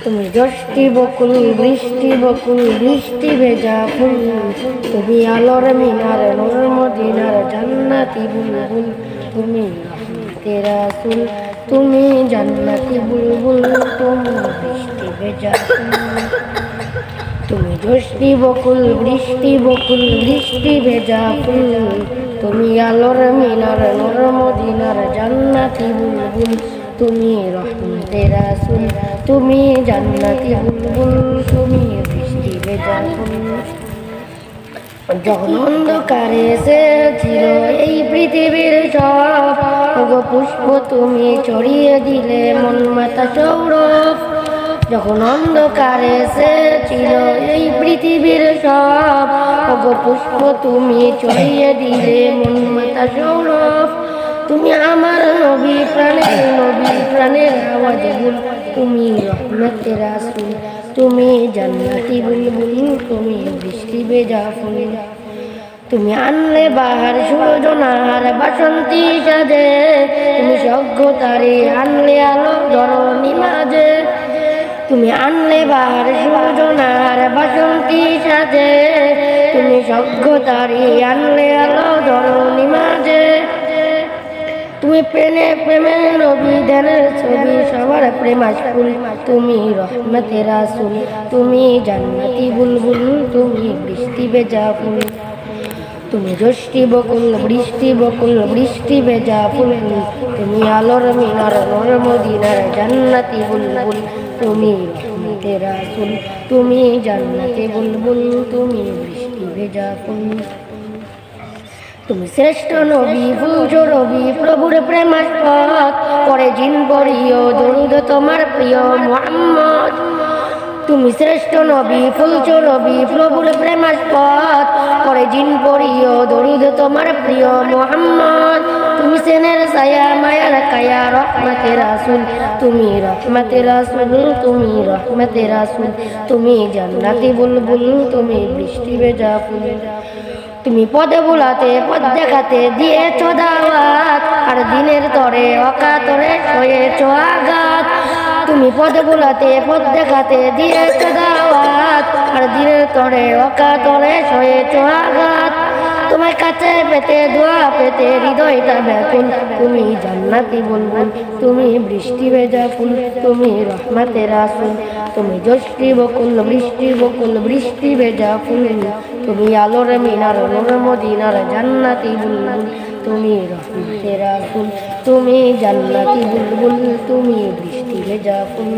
তুমি যষ্টি বকুল বৃষ্টি বকুল বৃষ্টি ভেজা ফুল, তুমি আলোর মিনার নূর মদিনার জান্নাতি বুলবুল, তুমি রহমতে রাসূল, তুমি জান্নাতি বুলবুল, তুমি বৃষ্টি ভেজা ফুল। তুমি যষ্টি বকুল বৃষ্টি বকুল বৃষ্টি ভেজা ফুল, তুমি আলোর মিনার নূর মদিনার জান্নাতি বুলবুল, তুমি রহমতে রাসূল, তুমি জান্নাতি বুলবুল, তুমি বৃষ্টি ভেজা ফুল। যখন অন্ধকারে এসেছিল এই পৃথিবীর সব পুষ্প, তুমি ছড়িয়ে দিলে মন মাতা সৌরভ। যখন অন্ধকারে এসেছিল এই পৃথিবীর সব পুষ্প, তুমি ছড়িয়ে দিলে মন মাতা সৌরভ। তুমি আমার নবী প্রাণের আওয়াজ বুল, তুমি রহমতে রাসূল, তুমি জান্নাতি বুলবুল, তুমি বৃষ্টি ভেজা ফুল। তুমি আনলে বাহার সূর্যনাহার বাসন্তী সাজে, তুমি সভ্যতারে আনলে আলো ধরণী মাঝে। তুমি আনলে বাহার সূর্যনাহার বাসন্তী সাজে, তুমি সভ্যতারে আনলে আলো ধরণী মাঝে। তুমি প্রেমে নবী ধ্যানের ছবি, সবার প্রেমাস ফুল, তুমি রহমতে রাসূল, তুমি জান্নাতি বুলবুল, তুমি বৃষ্টি ভেজা ফুল। তুমি যষ্টি বকুল বৃষ্টি বকুল বৃষ্টি ভেজা ফুল, তুমি আলোর মিনার নূর মদিনার জান্নাতি বুলবুল, তুমি রহমতে রাসূল, তুমি জান্নাতি বুলবুল, তুমি বৃষ্টি ভেজা ফুল। তুমি শ্রেষ্ঠ নবী ফুলছো রবি প্রভুর প্রেমাস্পদ, করে জিন পড়িও দরুদ তোমার প্রিয় মুহাম্মদ। তুমি শ্রেষ্ঠ নবী ফুলছো রবি প্রভুর প্রেমাস্পদ, করে জিন পড়িও দরুদ তোমার প্রিয় মুহাম্মদ। তুমি সেনের ছায়া মায়ার কায়া রহমতে রাসূল, তুমি রহমতে রাসূল, তুমি রহমতে রাসূল, তুমি জান্নাতি বুলবুল, তুমি বৃষ্টি ভেজা ফুল। তুমি পদে বুলাতে পদ দেখাতে দিয়েছো দাওয়াত, আর দিনের তরে অকাতরে সয়েছো আঘাত। তুমি পদে বুলাতে পদ দেখাতে দিয়েছো দাওয়াত, আর দিনের তরে অকাতরে সয়েছো আঘাত। তোমার কাছে পেতে দোয়া পেতে হৃদয়টা ব্যাকুল, তুমি জান্নাতি বুলবুল, তুমি বৃষ্টি ভেজা ফুল, তুমি রহমতে রাসূল, তুমি যষ্টি বকুল বৃষ্টি বকুল বৃষ্টি ভেজা ফুল, তুমি আলোর মিনার নূর মদিনার জান্নাতি বুলবুল, তুমি রহমতে রাসূল, তুমি জান্নাতি বুলবুল, তুমি বৃষ্টি ভেজা ফুল।